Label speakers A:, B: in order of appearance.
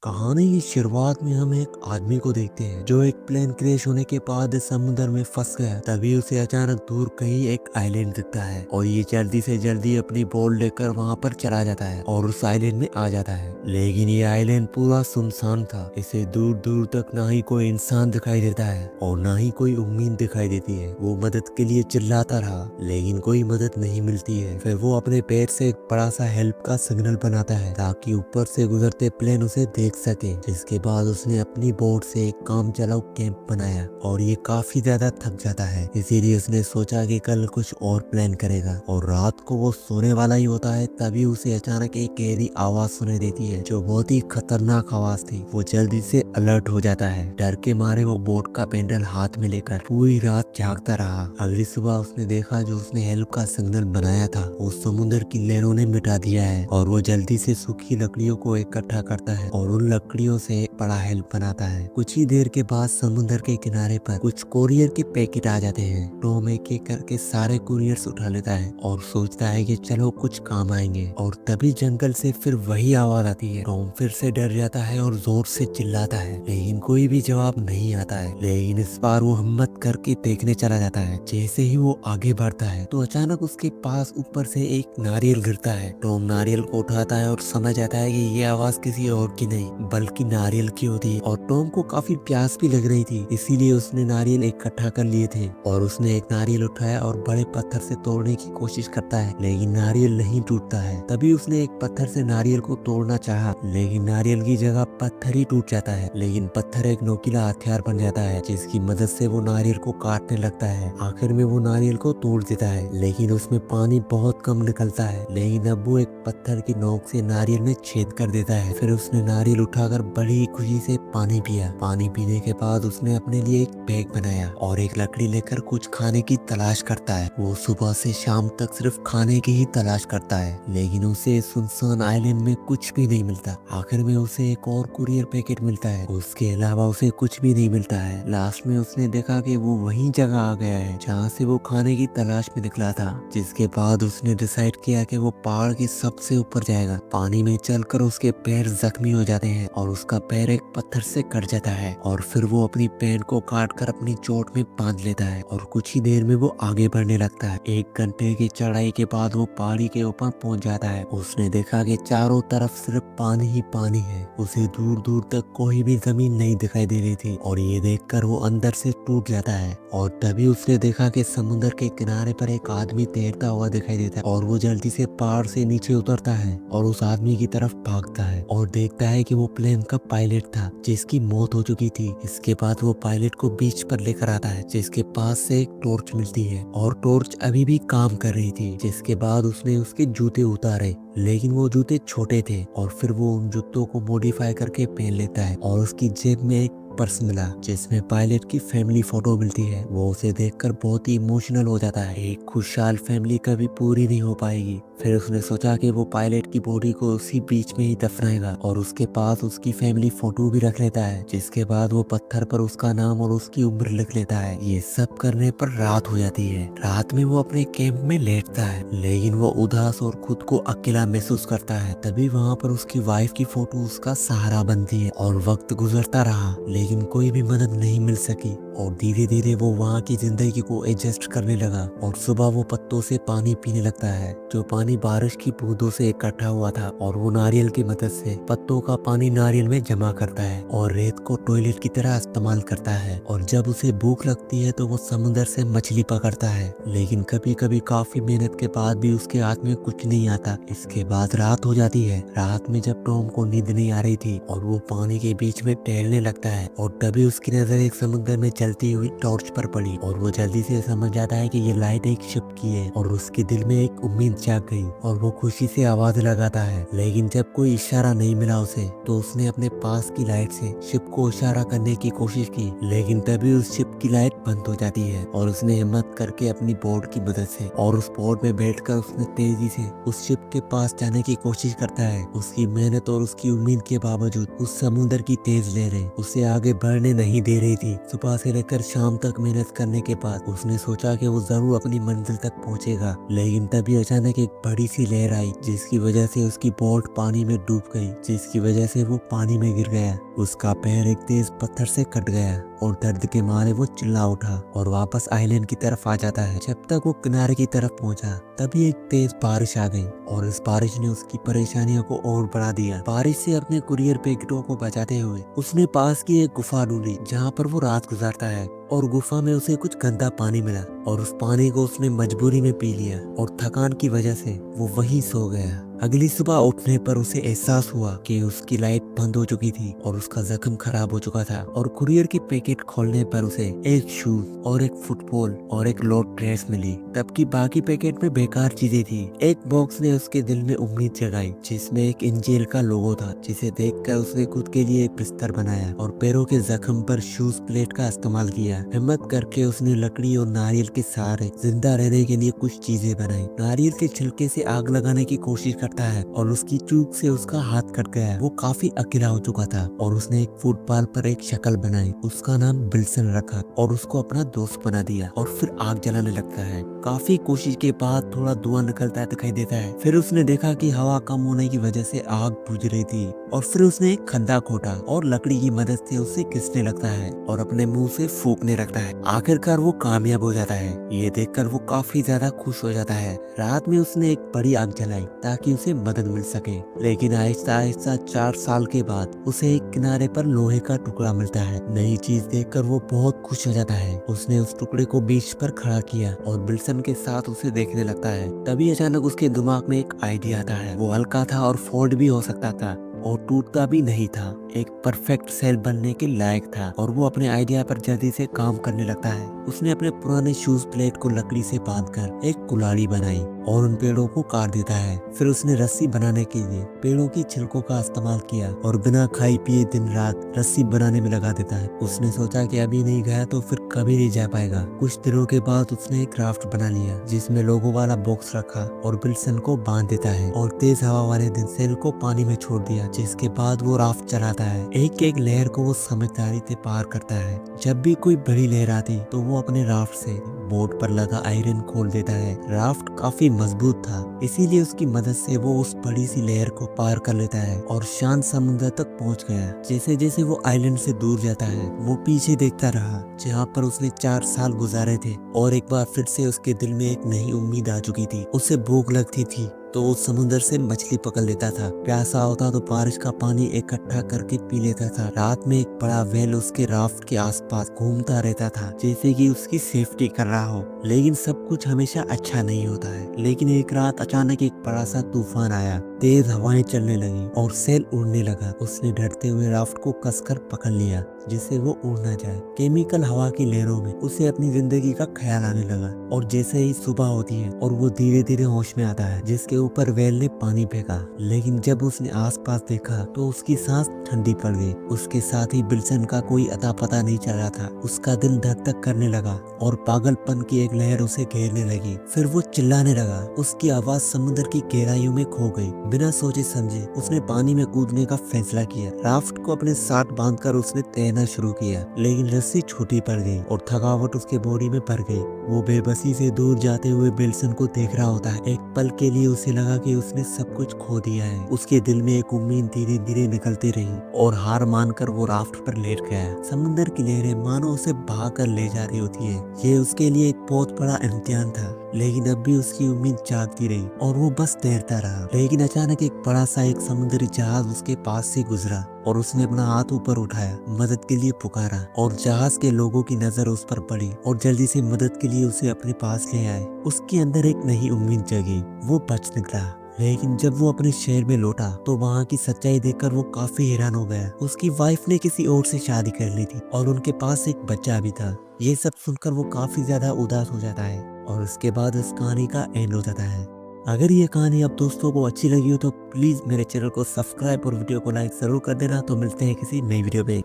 A: कहानी की शुरुआत में हम एक आदमी को देखते हैं जो एक प्लेन क्रैश होने के बाद समुद्र में फंस गया। तभी उसे अचानक दूर कहीं एक आइलैंड दिखता है और ये जल्दी से जल्दी अपनी बोट लेकर वहां पर चला जाता है और उस आइलैंड में आ जाता है। लेकिन ये आइलैंड पूरा सुनसान था। इसे दूर दूर तक ना ही कोई इंसान दिखाई देता है और ना ही कोई उम्मीद दिखाई देती है। वो मदद के लिए चिल्लाता रहा लेकिन कोई मदद नहीं मिलती है। फिर वो अपने पैर से एक बड़ा सा हेल्प का सिग्नल बनाता है ताकि ऊपर से गुजरते प्लेन उसे देख सके। जिसके बाद उसने अपनी बोट से एक काम चलाऊ कैंप बनाया और ये काफी ज्यादा थक जाता है, इसीलिए उसने सोचा कि कल कुछ और प्लान करेगा। और रात को वो सोने वाला ही होता है तभी उसे अचानक एक गहरी आवाज सुनाई देती है जो बहुत ही खतरनाक आवाज थी। वो जल्दी से अलर्ट हो जाता है। डर के मारे वो बोट का पेंडल हाथ में लेकर पूरी रात जागता रहा। अगली सुबह उसने देखा जो उसने हेल्प का सिग्नल बनाया था वो समुद्र की लहरों ने मिटा दिया है। और वो जल्दी से सूखी लकड़ियों को इकट्ठा करता है और उन लकड़ियों से एक बड़ा हेल्प बनाता है। कुछ ही देर के बाद समुद्र के किनारे पर कुछ कोरियर के पैकेट आ जाते हैं। टॉम एक एक करके सारे कुरियर्स उठा लेता है और सोचता है कि चलो कुछ काम आएंगे। और तभी जंगल से फिर वही आवाज आती है। टॉम फिर से डर जाता है और जोर से चिल्लाता है लेकिन कोई भी जवाब नहीं आता है। लेकिन इस बार वो हिम्मत करके देखने चला जाता है। जैसे ही वो आगे बढ़ता है तो अचानक उसके पास ऊपर से एक नारियल गिरता है। टॉम नारियल को उठाता है और समझ आता है कि ये आवाज किसी और की नहीं बल्कि नारियल की होती है। और टॉम को काफी प्यास भी लग रही थी, इसीलिए उसने नारियल इकट्ठा कर लिए थे। और उसने एक नारियल उठाया और बड़े पत्थर से तोड़ने की कोशिश करता है लेकिन नारियल नहीं टूटता है। तभी उसने एक पत्थर से नारियल को तोड़ना चाहा लेकिन नारियल की जगह पत्थर ही टूट जाता है। लेकिन पत्थर एक नोकीला हथियार बन जाता है जिसकी मदद से वो नारियल को काटने लगता है। आखिर में वो नारियल को तोड़ देता है लेकिन उसमें पानी बहुत कम निकलता है। लेकिन अब वो एक पत्थर की नोक से नारियल में छेद कर देता है। फिर उसने नारियल उठाकर बड़ी खुशी से पानी पिया। पानी पीने के बाद उसने अपने लिए एक बैग बनाया और एक लकड़ी लेकर कुछ खाने की तलाश करता है। वो सुबह से शाम तक सिर्फ खाने की ही तलाश करता है लेकिन उसे सुनसान आइलैंड में कुछ भी नहीं मिलता। आखिर में उसे एक और कुरियर पैकेट मिलता है, उसके अलावा उसे कुछ भी नहीं मिलता है। लास्ट में उसने देखा कि वो वही जगह आ गया है जहाँ से वो खाने की तलाश में निकला था। जिसके बाद उसने डिसाइड किया कि वो पहाड़ के सबसे ऊपर जाएगा। पानी में चलकर उसके पैर जख्मी हो जाते हैं और उसका पैर एक पत्थर से कट जाता है। और फिर वो अपनी पैंट को काट कर अपनी चोट में बांध लेता है और कुछ ही देर में वो आगे बढ़ने लगता है। 1 घंटे की चढ़ाई के बाद वो पहाड़ी के ऊपर पहुंच जाता है। उसने देखा कि चारों तरफ सिर्फ पानी ही पानी है। उसे दूर दूर तक कोई भी जमीन नहीं दिखाई दे रही थी और ये देखकर वो अंदर से टूट जाता है। और तभी उसने देखा कि समुद्र के किनारे पर एक आदमी तैरता हुआ दिखाई देता है और वो जल्दी से पहाड़ से नीचे उतरता है और उस आदमी की तरफ भागता है और देखता है कि वो प्लेन का पायलट था जिसकी मौत हो चुकी थी। इसके बाद वो पायलट को बीच पर लेकर आता है जिसके पास से एक टॉर्च मिलती है और टॉर्च अभी भी काम कर रही थी। जिसके बाद उसने उसके जूते उतारे लेकिन वो जूते छोटे थे और फिर वो उन जूतों को मॉडिफाई करके पहन लेता है और उसकी जेब में एक पर्स मिला जिसमें पायलट की फैमिली फोटो मिलती है। वो उसे देखकर बहुत ही इमोशनल हो जाता है। एक खुशहाल फैमिली कभी पूरी नहीं हो पाएगी। फिर उसने सोचा कि वो पायलट की बॉडी को उसी बीच में ही दफनाएगा और उसके पास उसकी फैमिली फोटो भी रख लेता है। जिसके बाद वो पत्थर पर उसका नाम और उसकी उम्र लिख लेता है। ये सब करने पर रात हो जाती है। रात में वो अपने कैंप में लेटता है लेकिन वो उदास और खुद को अकेला महसूस करता है। तभी वहाँ पर उसकी वाइफ की फोटो उसका सहारा बनती है। और वक्त गुजरता रहा लेकिन कोई भी मदद नहीं मिल सकी और धीरे धीरे वो वहाँ की जिंदगी को एडजस्ट करने लगा। और सुबह वो पत्तों से पानी पीने लगता है जो पानी बारिश की बूंदों से इकट्ठा हुआ था। और वो नारियल की मदद से पत्तों का पानी नारियल में जमा करता है और रेत को टॉयलेट की तरह इस्तेमाल करता है। और जब उसे भूख लगती है तो वो समुद्र से मछली पकड़ता है लेकिन कभी कभी काफी मेहनत के बाद भी उसके हाथ में कुछ नहीं आता। इसके बाद रात हो जाती है। रात में जब टॉम को नींद नहीं आ रही थी और वो पानी के बीच में टहलने लगता है और तभी उसकी नजर एक समुद्र में चलती हुई टॉर्च पर पड़ी और वो जल्दी से समझ जाता है कि ये लाइट एक शिप की है। और उसके दिल में एक उम्मीद जाग गई और वो खुशी से आवाज लगाता है। लेकिन जब कोई इशारा नहीं मिला उसे तो उसने अपने पास की लाइट से शिप को इशारा करने की कोशिश की लेकिन तभी उस शिप की लाइट बंद हो जाती है। और उसने हिम्मत करके अपनी बोट की मदद से और उस बोट में बैठकर उसने तेजी से उस शिप के पास जाने की कोशिश करता है। उसकी मेहनत और उसकी उम्मीद के बावजूद उस समुद्र की तेज लहरें उसे आगे बढ़ने नहीं दे रही थी। सुबह से लेकर शाम तक मेहनत करने के बाद उसने सोचा कि वो जरूर अपनी मंजिल तक पहुंचेगा। लेकिन तभी अचानक एक बड़ी सी लहर आई जिसकी वजह से उसकी बोट पानी में डूब गई, जिसकी वजह से वो पानी में गिर गया। उसका पैर एक तेज पत्थर से कट गया और दर्द के मारे वो चिल्ला उठा और वापस आइलैंड की तरफ आ जाता है। जब तक वो किनारे की तरफ पहुंचा तभी एक तेज बारिश आ गई और इस बारिश ने उसकी परेशानियों को और बढ़ा दिया। बारिश से अपने कुरियर पैकेटों को बचाते हुए उसने पास की एक गुफा ढूंढी जहाँ पर वो रात गुजारता है और गुफा में उसे कुछ गंदा पानी मिला और उस पानी को उसने मजबूरी में पी लिया और थकान की वजह से वो वहीं सो गया। अगली सुबह उठने पर उसे एहसास हुआ कि उसकी लाइट बंद हो चुकी थी और उसका जख्म खराब हो चुका था और कुरियर की पैकेट खोलने पर उसे एक शूज और एक फुटबॉल और एक लोड ड्रेस मिली, जबकि बाकी पैकेट में बेकार चीजें थी। एक बॉक्स ने उसके दिल में उम्मीद जगाई जिसमें एक इंजेल का लोगो था, जिसे देखकर उसने खुद के लिए एक बिस्तर बनाया और पैरों के जख्म पर शूज प्लेट का इस्तेमाल किया। हिम्मत करके उसने लकड़ी और नारियल के सहारे जिंदा रहने के लिए कुछ चीजें बनाई। नारियल के छिलके से आग लगाने की कोशिश करता है और उसकी चूक से उसका हाथ कट गया। वो काफी अकेला हो चुका था और उसने एक फुटबॉल पर एक शक्ल बनाई, उसका नाम बिल्सन रखा और उसको अपना दोस्त बना दिया और फिर आग जलाने लगता है। काफी कोशिश के बाद थोड़ा धुआं निकलता दिखाई देता है। फिर उसने देखा कि हवा कम होने की वजह से आग बुझ रही थी और फिर उसने एक खंदा खोटा और लकड़ी की मदद से उसे घिसने लगता है और अपने मुंह से फूकने लगता है। आखिरकार वो कामयाब हो जाता है। ये देखकर वो काफी ज्यादा खुश हो जाता है। रात में उसने एक बड़ी आग जलाई ताकि उसे मदद मिल सके, लेकिन आहिस्ता आहिस्ता 4 साल के बाद उसे एक किनारे पर लोहे का टुकड़ा मिलता है। नई चीज देखकर वो बहुत खुश हो जाता है। उसने उस टुकड़े को बीच पर खड़ा किया और बिल्सन के साथ उसे देखने लगता है। तभी अचानक उसके दिमाग में एक आइडिया आता है। वो हल्का था और फोल्ड भी हो सकता था और टूटता भी नहीं था, एक परफेक्ट सेल बनने के लायक था और वो अपने आइडिया पर जल्दी से काम करने लगता है। उसने अपने पुराने शूज प्लेट को लकड़ी से बांधकर एक कुल्हाड़ी बनाई और उन पेड़ों को काट देता है। फिर उसने रस्सी बनाने के लिए पेड़ों की छिलकों का इस्तेमाल किया और बिना खाई पिए दिन रात रस्सी बनाने में लगा देता है। उसने सोचा कि अभी नहीं गया तो फिर कभी नहीं जा पाएगा। कुछ दिनों के बाद उसने एक क्राफ्ट बना लिया जिसमें लोगों वाला बॉक्स रखा और बिल्सन को बांध देता है और तेज हवा वाले दिन सेल को पानी में छोड़ दिया, जिसके बाद वो राफ्ट चलाता है। एक एक लहर को वो समझदारी से पार करता है। जब भी कोई बड़ी लहर आती तो वो अपने राफ्ट से बोट पर लगा आयरन खोल देता है। राफ्ट काफी मजबूत था, इसीलिए उसकी मदद से वो उस बड़ी सी लहर को पार कर लेता है और शांत समुद्र तक पहुंच गया। जैसे जैसे वो आइलैंड से दूर जाता है वो पीछे देखता रहा जहाँ पर उसने 4 साल गुजारे थे और एक बार फिर से उसके दिल में एक नई उम्मीद आ चुकी थी। उसे भूख लगती थी तो वो समुद्र से मछली पकड़ लेता था, प्यासा होता तो बारिश का पानी इकट्ठा करके पी लेता था। रात में एक बड़ा व्हेल उसके राफ्ट के आसपास घूमता रहता था जैसे कि उसकी सेफ्टी कर रहा हो। लेकिन सब कुछ हमेशा अच्छा नहीं होता है। लेकिन एक रात अचानक एक बड़ा सा तूफान आया, तेज हवाएं चलने लगी और सेल उड़ने लगा। उसने डरते हुए राफ्ट को कसकर पकड़ लिया जिससे वो उड़ न जाए। केमिकल हवा की लहरों में उसे अपनी जिंदगी का ख्याल आने लगा और जैसे ही सुबह होती है और वो धीरे धीरे होश में आता है जिसके ऊपर व्हेल ने पानी फेंका। लेकिन जब उसने आसपास देखा तो उसकी सांस ठंडी पड़ गई। उसके साथ ही बिल्सन का कोई अता पता नहीं चल रहा था। उसका दिल धक धक करने लगा और पागलपन की एक लहर उसे घेरने लगी। फिर वो चिल्लाने लगा। उसकी आवाज समुद्र की गहराइयों में खो गई। बिना सोचे समझे उसने पानी में कूदने का फैसला किया। राफ्ट को अपने साथ बांधकर उसने तैरना शुरू किया, लेकिन रस्सी छोटी पड़ गई और थकावट उसके बॉडी में भर गई। वो बेबसी से दूर जाते हुए बिल्सन को देख रहा होता है। एक पल के लिए उसे लगा कि उसने सब कुछ खो दिया है। उसके दिल में एक उम्मीद धीरे धीरे निकलती रही और हार मानकर वो राफ्ट पर लेट गया। समुद्र की लहरें मानो उसे बहाकर ले जा रही होती है। ये उसके लिए एक बहुत बड़ा इम्तिहान था, लेकिन अब भी उसकी उम्मीद जागती रही और वो बस तैरता रहा। लेकिन अचानक एक बड़ा सा एक समुद्री जहाज उसके पास से गुजरा और उसने अपना हाथ ऊपर उठाया, मदद के लिए पुकारा और जहाज के लोगों की नजर उस पर पड़ी और जल्दी से मदद के लिए उसे अपने पास ले आए। उसके अंदर एक नई उम्मीद जगी। वो बच निकला। लेकिन जब वो अपने शहर में लौटा तो वहाँ की सच्चाई देखकर वो काफी हैरान हो गया। उसकी वाइफ ने किसी और से शादी कर ली थी और उनके पास एक बच्चा भी था। ये सब सुनकर वो काफी ज्यादा उदास हो जाता है और उसके बाद इस कहानी का एंड हो जाता है। अगर ये कहानी आप दोस्तों को अच्छी लगी हो तो प्लीज मेरे चैनल को सब्सक्राइब और वीडियो को लाइक जरूर कर देना। तो मिलते हैं किसी नई वीडियो में।